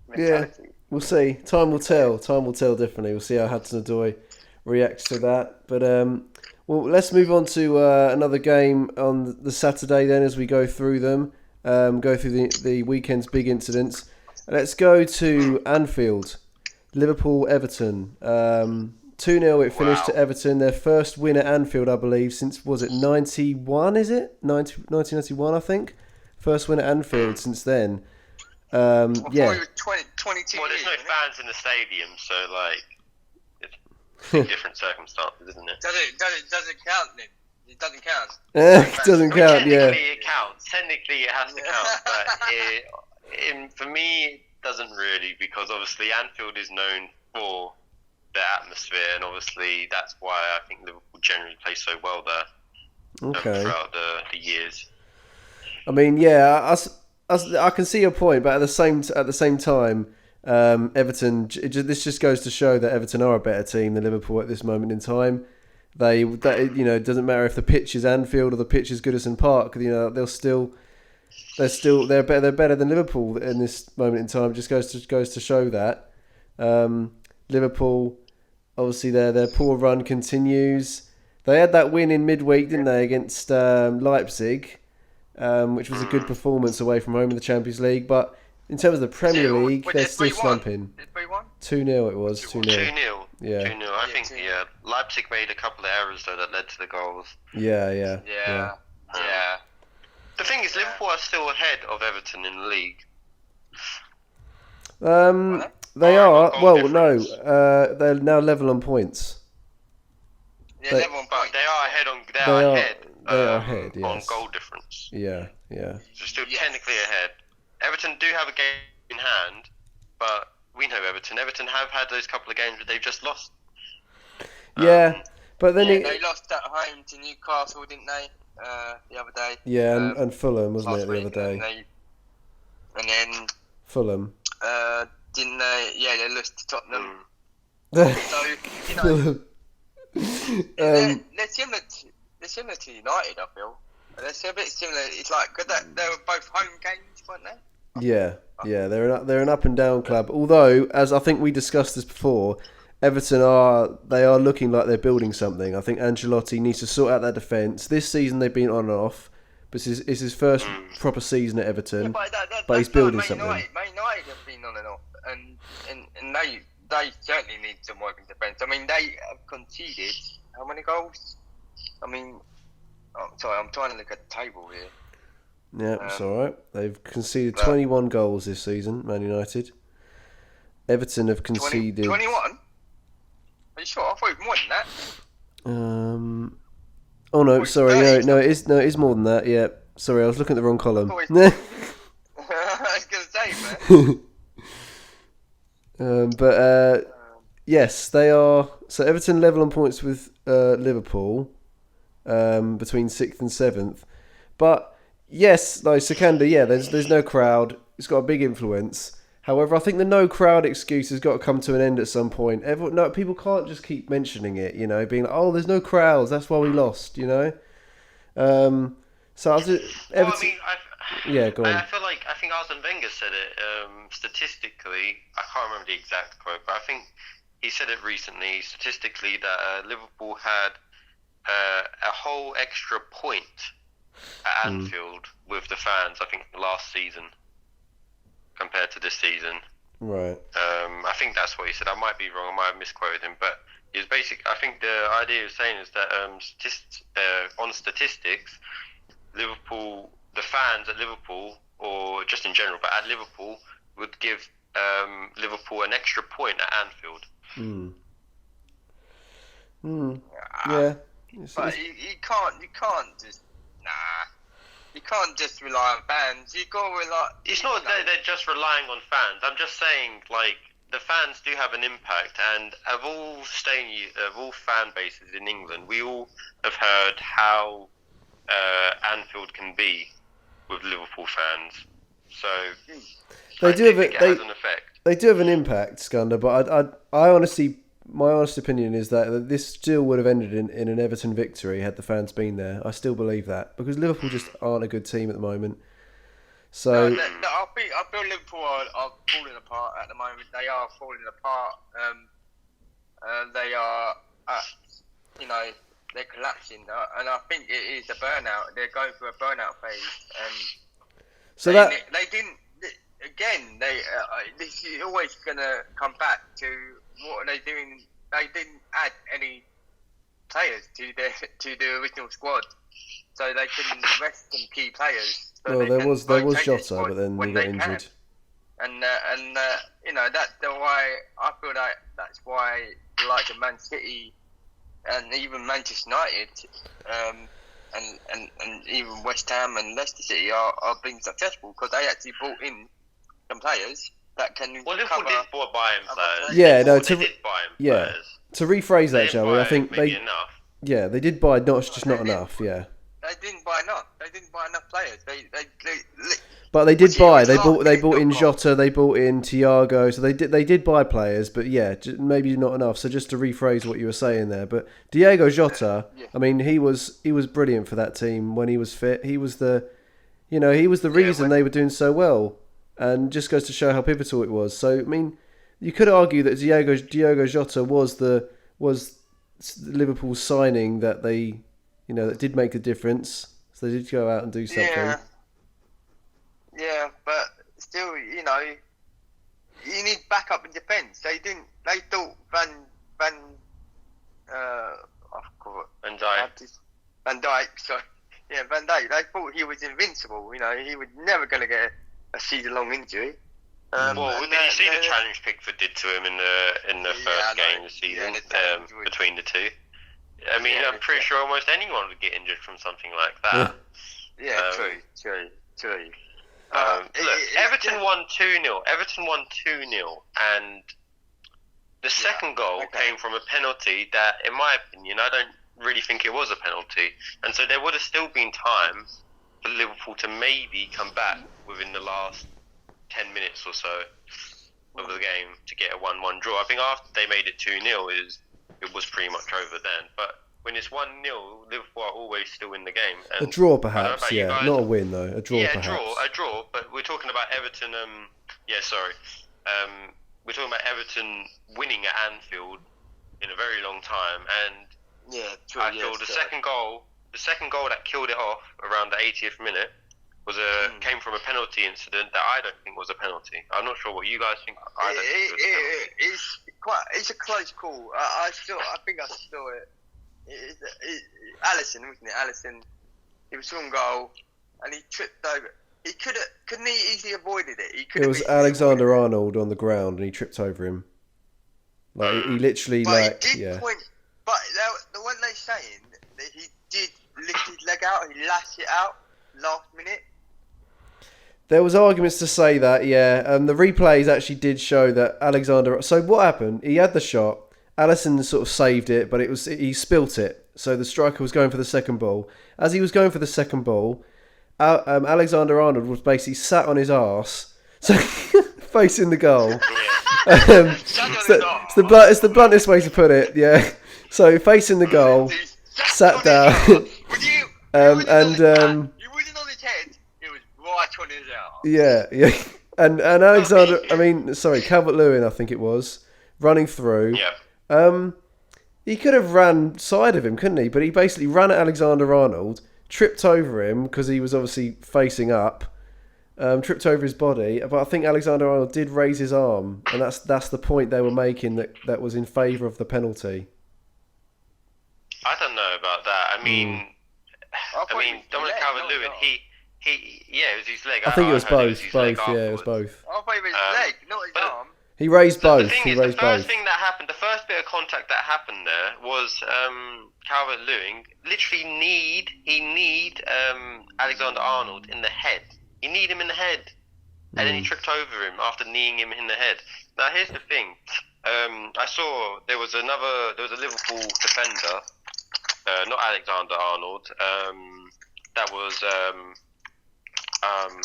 Yeah, mentality. we'll see. Time will tell. Time will tell. Definitely, we'll see how Hudson-Odoi reacts to that. But well, let's move on to another game on the Saturday. Then, as we go through them, go through the weekend's big incidents. Let's go to Anfield, Liverpool Everton. 2-0 it finished to Wow. Everton. Their first win at Anfield, I believe, since was it 91? Is it 1991? I think first win at Anfield Mm. since then. I thought Yeah, it was 22 Well, there's years, no isn't it? fans in the stadium, so like it's big different circumstances, isn't it? Does it count then? It doesn't count. doesn't I mean, count. Yeah, technically it counts. Technically it has to count, but for me it doesn't really, because obviously Anfield is known for their atmosphere, and obviously that's why I think Liverpool generally play so well there okay. throughout the years. I mean, yeah, I can see your point, but at the same time, Everton. This just goes to show that Everton are a better team than Liverpool at this moment in time. It doesn't matter if the pitch is Anfield or the pitch is Goodison Park. They're better than Liverpool in this moment in time. It just goes to show that Liverpool, obviously their poor run continues. They had that win in midweek, didn't they, against Leipzig, which was a good performance away from home in the Champions League. But in terms of the Premier League, they're still slumping. Did 3-1? 2-0 it was, 2-0. 2-0. Yeah. 2-0. I Yeah, think 2-0. Leipzig made a couple of errors though that led to the goals. Yeah. Yeah. Yeah. The thing is, Liverpool are still ahead of Everton in the league. They Oh, are. goal Well, no. difference. They're now level on points. Yeah, They- level on But points. they are ahead on. They They are are- ahead. they are ahead, on yes. goal difference. Yeah. So still Yes. technically ahead. Everton do have a game in hand, but we know Everton. Everton have had those couple of games, but they've just lost. Yeah. But then They lost at home to Newcastle, didn't they? The other day. and Fulham, wasn't Last it, the week, other day? And then Fulham. didn't they? Yeah, they lost to Tottenham. um, So you know, they're similar to United. I feel they're a bit similar. It's like 'cause they were both home games, weren't they? yeah. They're an up and down club. Although, as I think we discussed this before, Everton are looking like they're building something. I think Ancelotti needs to sort out that defence. This season they've been on and off, but it's his first proper season at Everton. Yeah, but he's that's building like something. Man United have been on and off, and they certainly need some work in defence. I mean, they have conceded how many goals? I mean, sorry, I'm trying to look at the table here. Yeah, it's all right. They've conceded but- 21 goals this season, Man United. Everton have conceded 21. Are you sure? I thought it was more than that. Oh no, it's sorry, 30. no, it is more than that. Yeah, sorry, I was looking at the wrong column. I was gonna say, man. Yes, they are. So Everton level on points with Liverpool, between 6th and 7th. But yes, like Sikandar, yeah, there's no crowd. It's got a big influence. However, I think the no crowd excuse has got to come to an end at some point. People can't just keep mentioning it, being like, oh, there's no crowds, that's why we lost, So I was Everton. Well, I mean, Yeah, go on. I think Arsene Wenger said it. Statistically, I can't remember the exact quote, but I think he said it recently. Statistically, that Liverpool had a whole extra point at Anfield with the fans. I think last season compared to this season. Right. I think that's what he said. I might be wrong. I might have misquoted him, but it's basic. I think the idea of saying is that on statistics, Liverpool, the fans at Liverpool, or just in general, but at Liverpool, would give Liverpool an extra point at Anfield. Yeah. But you can't just You can't just rely on fans. You got to rely. It's not that they're just relying on fans. I'm just saying, like, the fans do have an impact, and of all fan bases in England, we all have heard how Anfield can be with Liverpool fans. So They do have it has an effect. They do have an impact, Skander, but I honestly, my honest opinion is that this still would have ended in an Everton victory had the fans been there. I still believe that because Liverpool just aren't a good team at the moment. So I feel Liverpool are falling apart at the moment. They are falling apart. They are, they're collapsing, and I think it is a burnout. They're going through a burnout phase, and so they didn't. Again, this is always going to come back to what they're doing. They didn't add any players to the original squad, so they couldn't rest some key players. So well, there was Jota, but then he got injured. And that's why I feel like that's why the likes of Man City and even Manchester United and even West Ham and Leicester City are being successful because they actually brought in some players that can Liverpool did buy him players. Yeah, Players. To rephrase that, shall we? I think enough. Yeah, they did buy not enough. Yeah. They didn't buy enough. They didn't buy enough players. But they did buy. They bought in Jota. They bought in Thiago. So they did buy players. But yeah, maybe not enough. So just to rephrase what you were saying there, but Diego Jota. I mean, he was brilliant for that team when he was fit. He was the reason they were doing so well, and just goes to show how pivotal it was. So I mean, you could argue that Diego Jota was Liverpool's signing that they. That did make a difference. So they did go out and do something. Yeah, but still, you need backup in defence. They thought Van Dijk. Sorry, Van Dijk. They thought he was invincible. He was never going to get a season-long injury. Did you see the challenge Pickford did to him in the first game of the season between the two? I mean, I'm pretty sure almost anyone would get injured from something like that. Yeah, true. Look, Everton won 2-0. Everton won 2-0, and the second goal came from a penalty that, in my opinion, I don't really think it was a penalty. And so there would have still been time for Liverpool to maybe come back within the last 10 minutes or so of the game to get a 1-1 draw. I think after they made it 2-0 it was pretty much over then. But when it's 1-0, Liverpool are always still in the game. And a draw, perhaps, not a win, though. A draw, perhaps. A draw, but we're talking about Everton... we're talking about Everton winning at Anfield in a very long time, and I feel the second goal that killed it off around the 80th minute was came from a penalty incident that I don't think was a penalty. I'm not sure what you guys think. I don't think it was a penalty. It's a close call. I think I saw it. Alisson, wasn't it? Alisson. He was on goal, and he tripped over. He couldn't he easily avoided it? It was Alexander-Arnold on the ground, and he tripped over him. Like he literally, but weren't they saying that he did lift his leg out? He lashed it out last minute. There was arguments to say that, and the replays actually did show that Alexander... So what happened? He had the shot. Alisson sort of saved it, but he spilt it. So the striker was going for the second ball. As he was going for the second ball, Alexander-Arnold was basically sat on his arse, so facing the goal. It's the bluntest way to put it, yeah. So facing the goal, sat down, and... Right on his arm. Yeah. And Alexander, Calvert-Lewin, I think it was, running through. Yeah. He could have ran side of him, couldn't he? But he basically ran at Alexander-Arnold, tripped over him because he was obviously facing up, tripped over his body. But I think Alexander-Arnold did raise his arm, and that's the point they were making that was in favour of the penalty. I don't know about that. I mean, Dominic Calvert-Lewin, it was his leg. I think it was both. It was both. I thought it was his leg, not his arm. He raised both. The first thing that happened, the first bit of contact that happened there was Calvert-Lewin literally need Alexander-Arnold in the head. You need him in the head, and then he tripped over him after kneeing him in the head. Now here's the thing. I saw there was a Liverpool defender, not Alexander-Arnold. That was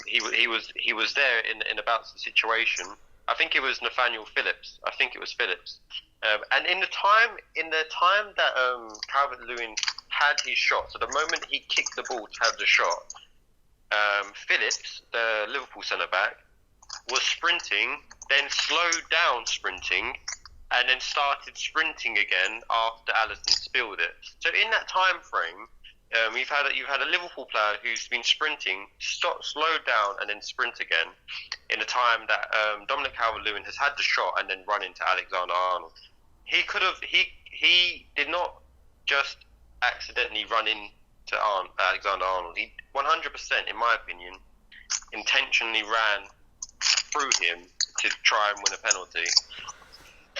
he was there in about the situation. I think it was Nathaniel Phillips. And in the time that Calvert-Lewin had his shot, so the moment he kicked the ball to have the shot, Phillips, the Liverpool centre-back, was sprinting, then slowed down sprinting, and then started sprinting again after Alisson spilled it. So in that time frame, you've had a Liverpool player who's been sprinting, slowed down, and then sprint again. In the time that Dominic Calvert-Lewin has had the shot and then run into Alexander-Arnold, he did not just accidentally run into Alexander-Arnold. He 100%, in my opinion, intentionally ran through him to try and win a penalty.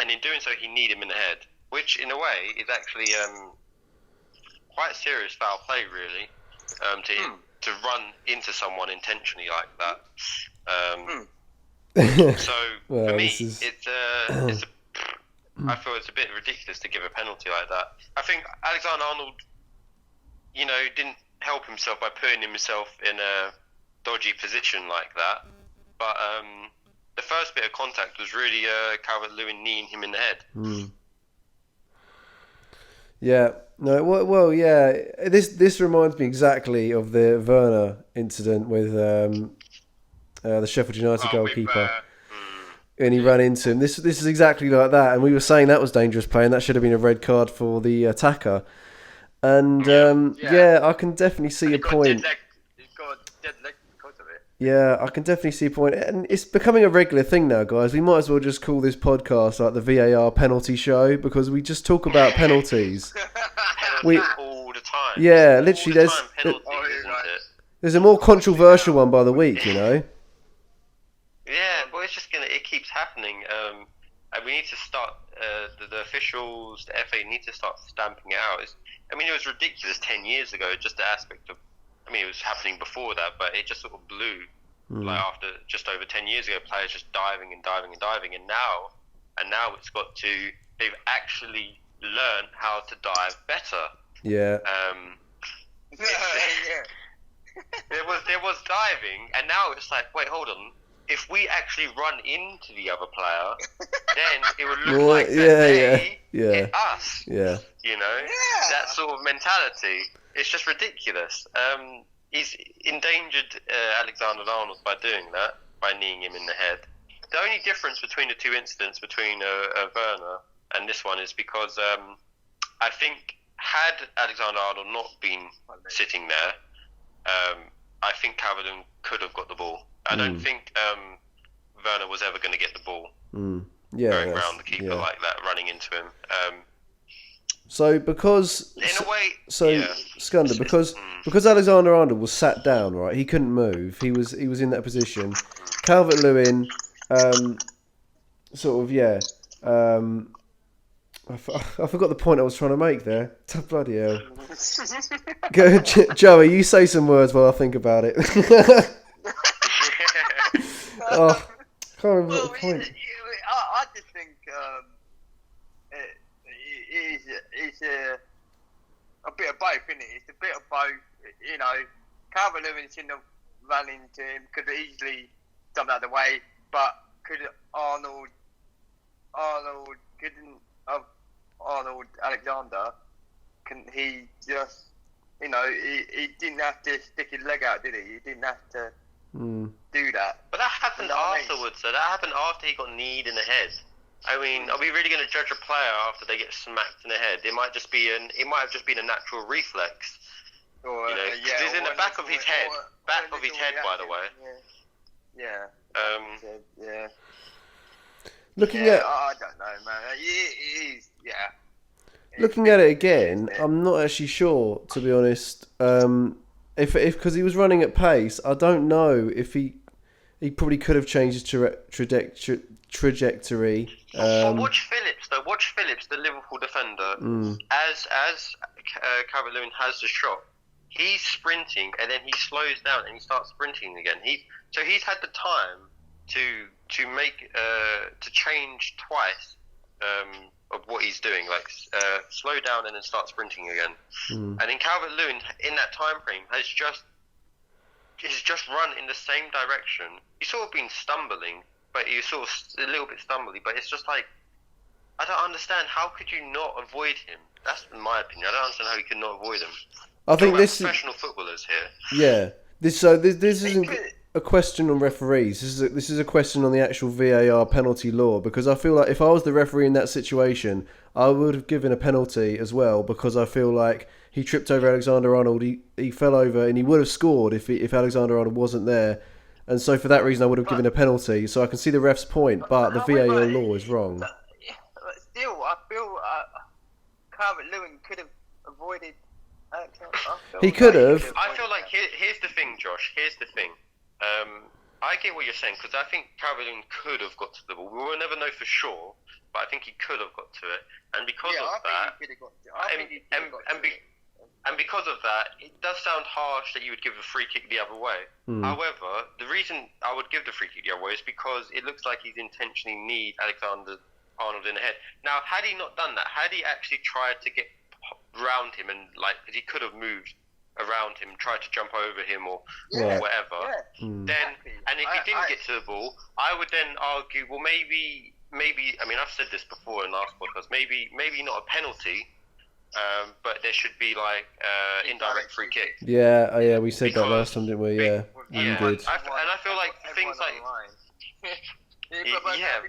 And in doing so, he kneed him in the head, which in a way is actually quite serious foul play, really, to run into someone intentionally like that. So well, for me, it's I feel it's a bit ridiculous to give a penalty like that. I think Alexander-Arnold, didn't help himself by putting himself in a dodgy position like that. But the first bit of contact was really Calvert-Lewin kneeing him in the head. Yeah. No. Well. Yeah. This reminds me exactly of the Werner incident with the Sheffield United goalkeeper. And he ran into him. This is exactly like that. And we were saying that was dangerous play, and that should have been a red card for the attacker. And I can definitely see your point. He's got a dead leg because of it. Yeah, I can definitely see a point. And it's becoming a regular thing now, guys. We might as well just call this podcast like the VAR penalty show, because we just talk about penalties. All the time. Yeah, literally. There's a more controversial one by the week, Yeah, but it keeps happening. And we need to start. The officials, the FA need to start stamping it out. It was ridiculous 10 years ago. Just the aspect of. It was happening before that, but it just sort of blew. Like after just over 10 years ago, players just diving and diving and diving, and now it's got to. They've actually learned how to dive better. Yeah. There was diving, and now it's like, wait, hold on. If we actually run into the other player, then it would look like they hit us. Yeah. That sort of mentality. It's just ridiculous. He's endangered Alexander-Arnold by doing that, by kneeing him in the head. The only difference between the two incidents between Werner and this one is because I think had Alexander-Arnold not been sitting there, I think Calvert-Lewin could have got the ball. I don't think Werner was ever going to get the ball going around the keeper like that, running into him. So because in a way, Skander, because Alexander-Arnold was sat down, right? He couldn't move. He was in that position. Calvert-Lewin, I forgot the point I was trying to make there. Bloody hell. Go, Joey, you say some words while I think about it. Can't remember the point. I just think it's a bit of both, isn't it? It's a bit of both. Calvert-Lewin shouldn't have run into him, could have easily done that the way, but Arnold Alexander, he just, he didn't have to stick his leg out, did he? He didn't have to do that. But that happened afterwards, so that happened after he got kneed in the head. Are we really going to judge a player after they get smacked in the head? It might have just been a natural reflex. Or, it's in the back of his head. Back of his head, by the way. Yeah. Looking at, I don't know, man. He's looking at it again, I'm not actually sure, to be honest. If because he was running at pace, I don't know if he probably could have changed his trajectory. Watch Phillips, though. Watch Phillips, the Liverpool defender. As Calvert-Lewin has the shot, he's sprinting and then he slows down and he starts sprinting again. He's had the time to make to change twice of what he's doing, like slow down and then start sprinting again. And then Calvert-Lewin in that time frame has just run in the same direction. He's sort of been stumbling, but he's sort of a little bit stumbly. But it's just like, I don't understand. How could you not avoid him? That's in my opinion. I don't understand how you could not avoid him. I think this professional footballers here. Yeah, This isn't a question on referees. This is a question on the actual VAR penalty law, because I feel like if I was the referee in that situation, I would have given a penalty as well, because I feel like he tripped over Alexander Arnold. He fell over and he would have scored if Alexander Arnold wasn't there. And so for that reason, I would have given a penalty. So I can see the ref's point, but the VAR law is wrong. But still, I feel Calvert-Lewin could have avoided. He could have. I feel like here's the thing, Josh. Here's the thing. I get what you're saying, because I think Calvert-Lewin could have got to the ball. We will never know for sure, but I think he could have got to it. And because of that, and because of that, it does sound harsh that you would give a free kick the other way. However, the reason I would give the free kick the other way is because it looks like he's intentionally need Alexander Arnold in the head. Now, had he not done that, had he actually tried to get round him and because he could have moved around him, tried to jump over him or whatever, then and if he didn't get to the ball, I would then argue, well, maybe I mean, I've said this before in last podcast, maybe not a penalty. But there should be indirect free kick. Yeah, we said that last time, didn't we? Yeah, we did. And I feel like things like It'd be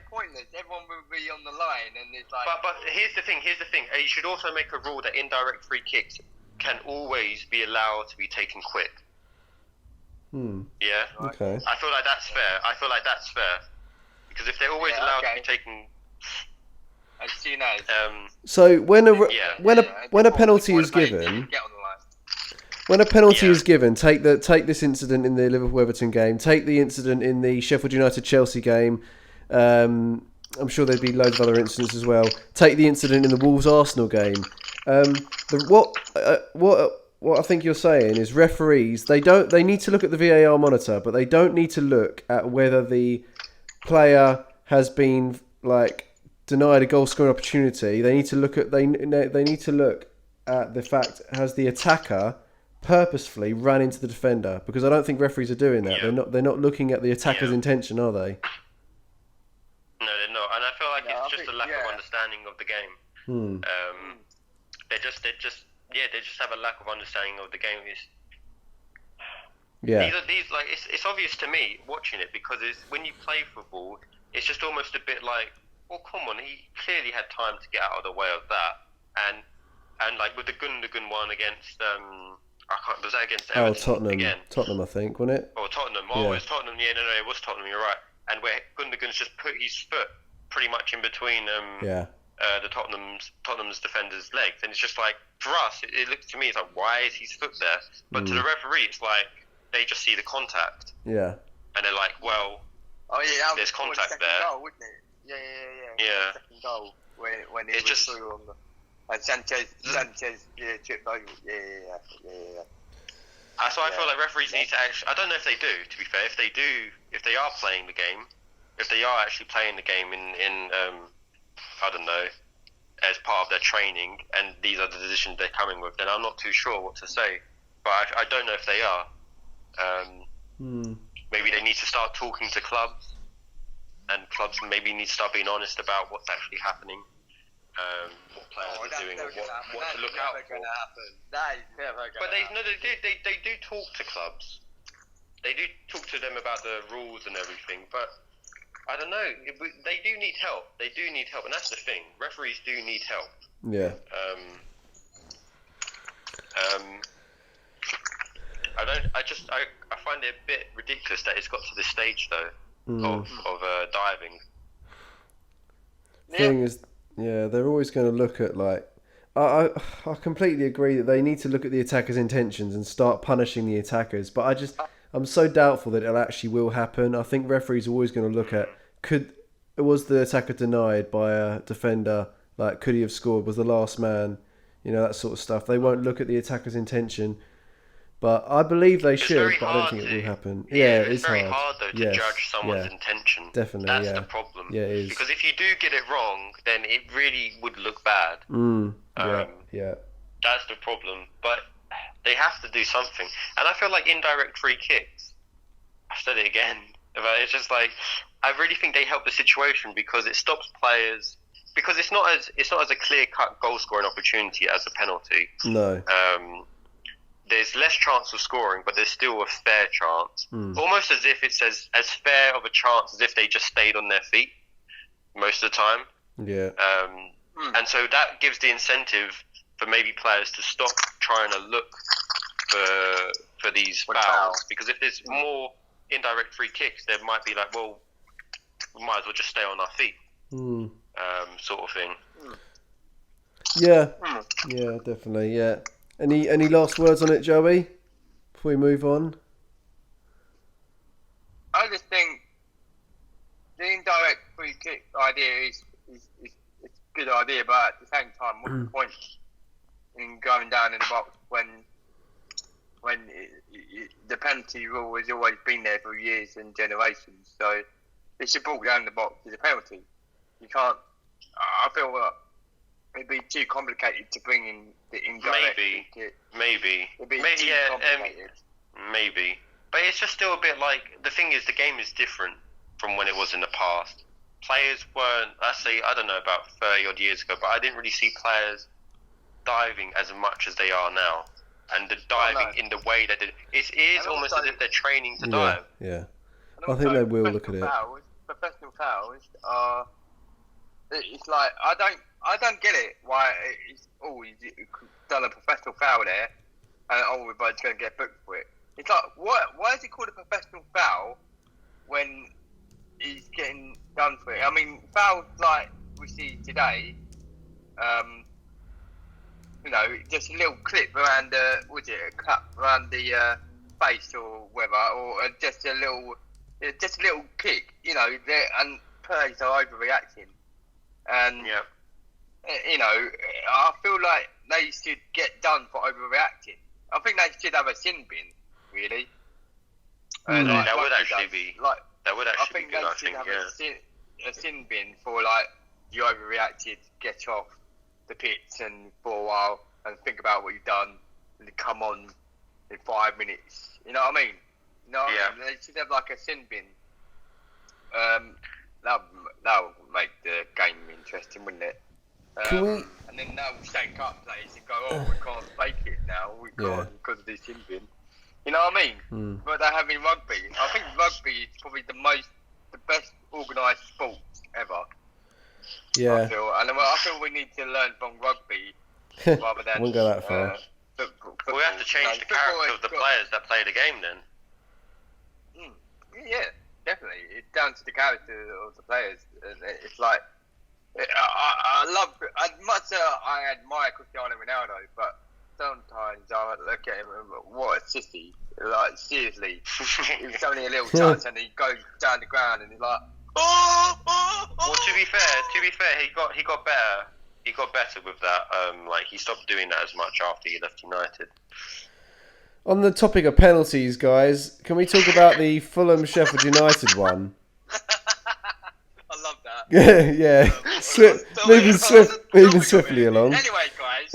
pointless. Everyone will be on the line, and it's like. But here's the thing. You should also make a rule that indirect free kicks can always be allowed to be taken quick. Yeah. Okay. I feel like that's fair. Because if they're always allowed to be taken. As soon as. So when a penalty is given. When a penalty is given, take this incident in the Liverpool-Everton game, take the incident in the Sheffield United-Chelsea game. I'm sure there'd be loads of other incidents as well. Take the incident in the Wolves-Arsenal game. What I think you're saying is referees, they need to look at the VAR monitor, but they don't need to look at whether the player has been denied a goal scoring opportunity. They need to look at the fact, has the attacker purposefully ran into the defender, because I don't think referees are doing that. They're not looking at the attacker's intention, are they? No, they're not, and I feel like it's just a lack of understanding of the game. They just have a lack of understanding of the game. It's obvious to me watching it, because when you play football, it's just almost a bit like, well, come on, he clearly had time to get out of the way of that, and like with the Gundogan one against was that against Everton? Tottenham again? Tottenham, I think, wasn't it? Oh, Tottenham. Oh, it was Tottenham. Yeah, no, it was Tottenham. You're right. And where Gundogan's just put his foot pretty much in between the Tottenham's defender's legs, and it's just like, for us, it looks to me, it's like, why is his foot there? But to the referee, it's like they just see the contact. Yeah. And they're like, well, there's contact there. Goal, wouldn't it? Yeah. Second goal when it was just through on the. And Sanchez tripped over. Yeah. So I feel like referees need to actually. I don't know if they do. To be fair, if they are playing the game, if they are actually playing the game in I don't know, as part of their training, and these are the decisions they're coming with, then I'm not too sure what to say. But I don't know if they are. Maybe they need to start talking to clubs, and clubs maybe need to start being honest about what's actually happening. What players are doing, and what to look out for. That is never going to happen. They do talk to clubs. They do talk to them about the rules and everything, but I don't know. They do need help. And that's the thing. Referees do need help. Yeah. I find it a bit ridiculous that it's got to this stage though of diving. Thing is. Yeah, they're always going to look at I completely agree that they need to look at the attacker's intentions and start punishing the attackers. But I'm so doubtful that it actually will happen. I think referees are always going to look at was the attacker denied by a defender? Could he have scored? Was the last man? That sort of stuff. They won't look at the attacker's intention. But I believe they should, but I don't think it will happen. It's very hard though to judge someone's intention. Definitely, that's the problem. Yeah, it is. Because if you do get it wrong, then it really would look bad. Yeah. That's the problem. But they have to do something. And I feel like indirect free kicks, I've said it again, but it's just like, I really think they help the situation, because it stops players, because it's not as a clear-cut goal-scoring opportunity as a penalty. No. there's less chance of scoring, but there's still a fair chance. Almost as if it's as fair of a chance as if they just stayed on their feet most of the time. Yeah. And so that gives the incentive for maybe players to stop trying to look for these fouls. Because if there's more indirect free kicks, there might be like, well, we might as well just stay on our feet, sort of thing. Yeah, definitely. Yeah. Any last words on it, Joey? Before we move on. I just think the indirect free kick idea is a good idea, but at the same time, what's the point in going down in the box when the penalty rule has always been there for years and generations? So if you ball down the box, is a penalty. You can't. I feel it'd be too complicated to bring in the indirect free kick. Maybe. It'd be too complicated. Maybe. But it's just still a bit like, the thing is, the game is different from when it was in the past. Players weren't, I don't know, about 30 odd years ago, but I didn't really see players diving as much as they are now. And the diving in the way that it is almost as if they're training to dive. Yeah. I think they will look at it. Professional fouls are, it's like, I don't get it why he's done a professional foul there and we're both going to get booked for it. It's like, why is it called a professional foul when he's getting done for it? I mean, fouls like we see today, just a little clip around a clap around the face or whatever, or just a little kick, and players are overreacting. And, I feel like they should get done for overreacting. I think they should have a sin bin, really. That would actually be good, I think, a sin bin for, like, you overreacted, get off the pitch and for a while and think about what you've done and then come on in 5 minutes. You know what I mean? They should have, like, a sin bin. That would make the game interesting, wouldn't it? And then that will shake up players and go, we can't fake it now. We can't because of this sin bin. You know what I mean? But they have in rugby. I think rugby is probably the best organised sport ever. Yeah. I feel we need to learn from rugby rather than. Won't go that far. We have to change the character of the players that play the game then. Yeah, definitely. It's down to the character of the players. It's like, I admire Cristiano Ronaldo, but sometimes I look at him and what a sissy. Like, seriously. It's only a little touch and he goes down the ground and he's like, Well, to be fair, he got better. He got better with that. He stopped doing that as much after he left United. On the topic of penalties, guys, can we talk about the Fulham Sheffield United one? I love that. Yeah. Moving swiftly along. Anyway, guys.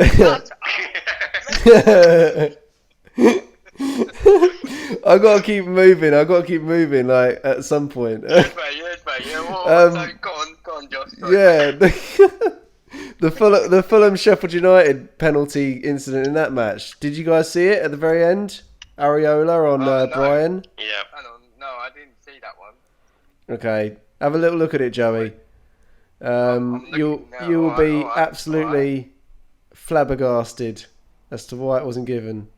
I gotta keep moving. Like at some point. Yes, mate. So, go on, Josh. Sorry. Yeah. The Fulham Sheffield United penalty incident in that match. Did you guys see it at the very end? Areola on No. Brian. Yeah. No, I didn't see that one. Okay, have a little look at it, Joey. You will be absolutely flabbergasted as to why it wasn't given.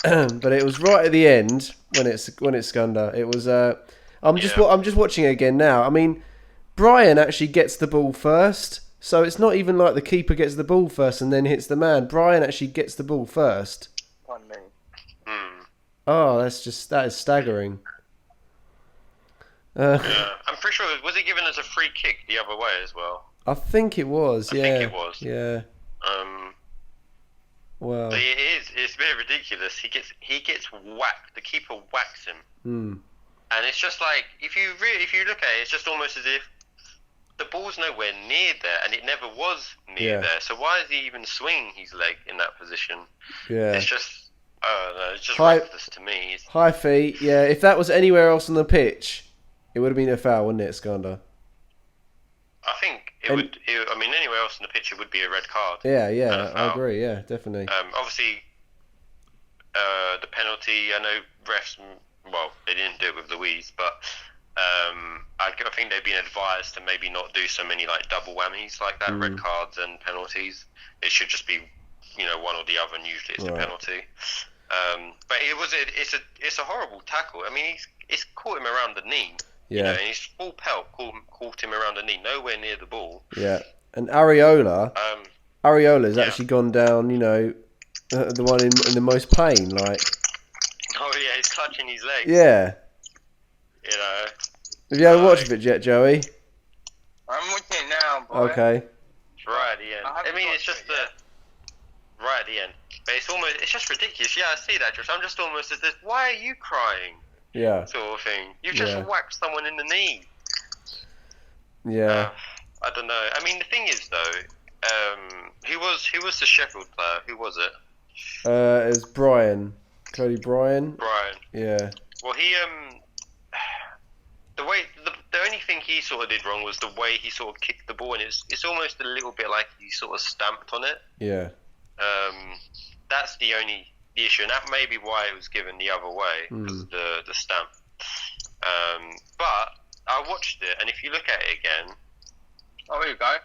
But it was right at the end when it's Scunner. It was. I'm just watching it again now. I mean, Brian actually gets the ball first, so it's not even like the keeper gets the ball first and then hits the man. Brian actually gets the ball first. Pardon me. Oh, that is staggering. I'm pretty sure. Was it given as a free kick the other way as well? I think it was. I think it was. Yeah. Wow. But it's a bit ridiculous. He gets whacked. The keeper whacks him. And it's just like, if you look at it, it's just almost as if the ball's nowhere near there, and it never was near there. So why is he even swinging his leg in that position? Yeah. It's just, it's just reckless to me. High feet. Yeah. If that was anywhere else on the pitch, it would have been a foul, wouldn't it, Skander? I think it would. I mean, anywhere else in the pitch, it would be a red card. Yeah, I agree. Yeah, definitely. Obviously, the penalty. I know refs. Well, they didn't do it with Louise, but I think they've been advised to maybe not do so many like double whammies like that, red cards and penalties. It should just be, one or the other, and usually it's a penalty. But it's a horrible tackle. I mean, it's caught him around the knee. Yeah. And he's full pelt caught him around the knee, nowhere near the ball. Yeah. And Areola's actually gone down, the one in the most pain, like. Oh yeah, he's clutching his legs. Yeah. Have you had a watch of it yet, Joey? I'm watching it now, boy. Okay. Right at the end. I mean, it's just right at the end. But it's just ridiculous. Yeah, I see that, Josh. I'm just almost as this. Why are you crying? Yeah. Sort of thing. You just whacked someone in the knee. Yeah. I don't know. I mean, the thing is, though, who was the Sheffield player? Who was it? It was Brian. Cody Brian. Brian. Yeah. Well, he the only thing he sort of did wrong was the way he sort of kicked the ball, and it's almost a little bit like he sort of stamped on it. Yeah. That's the issue, and that may be why it was given the other way, because the stamp. But I watched it, and if you look at it again, here you go.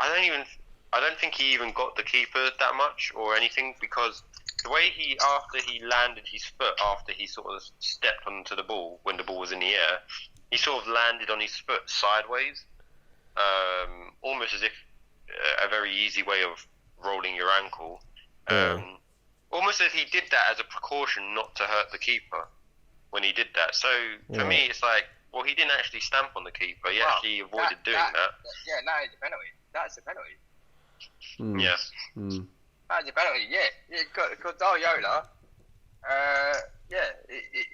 I don't think he even got the keeper that much or anything, because the way after he landed his foot, after he sort of stepped onto the ball when the ball was in the air, he sort of landed on his foot sideways, almost as if a very easy way of rolling your ankle. Almost as he did that as a precaution not to hurt the keeper when he did that. So for me, it's like, well, he didn't actually stamp on the keeper. He actually avoided doing that. Yeah, that is a penalty. That's a penalty. Yeah. That's a penalty. Yeah, because Areola,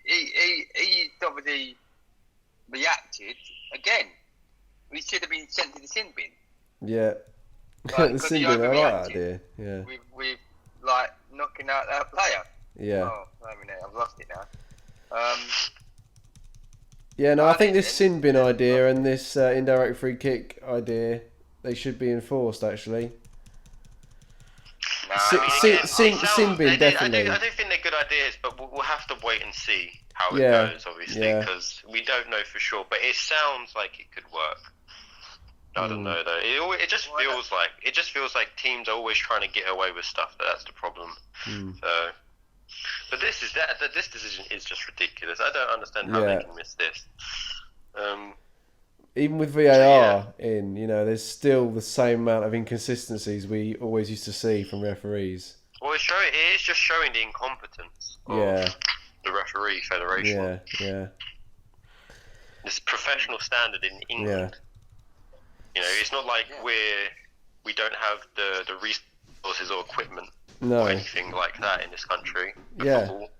he obviously reacted again. We should have been sent to the sin bin. Yeah. The sin bin, I like that idea. Yeah. With like knocking out that player. Yeah. Oh, wait a minute, I've lost it now. Yeah, no, I think this sin bin idea and this indirect free kick idea, they should be enforced, actually. Sin bin, definitely. I do think they're good ideas, but we'll have to wait and see how it goes, obviously, because we don't know for sure. But it sounds like it could work. I don't know though. It just feels like teams are always trying to get away with stuff. That's the problem. So, but this decision is just ridiculous. I don't understand how they can miss this. Even with VAR there's still the same amount of inconsistencies we always used to see from referees. Well, it is just showing the incompetence of the referee federation. Yeah. This professional standard in England. It's not like we don't have the resources or equipment or anything like that in this country. Football.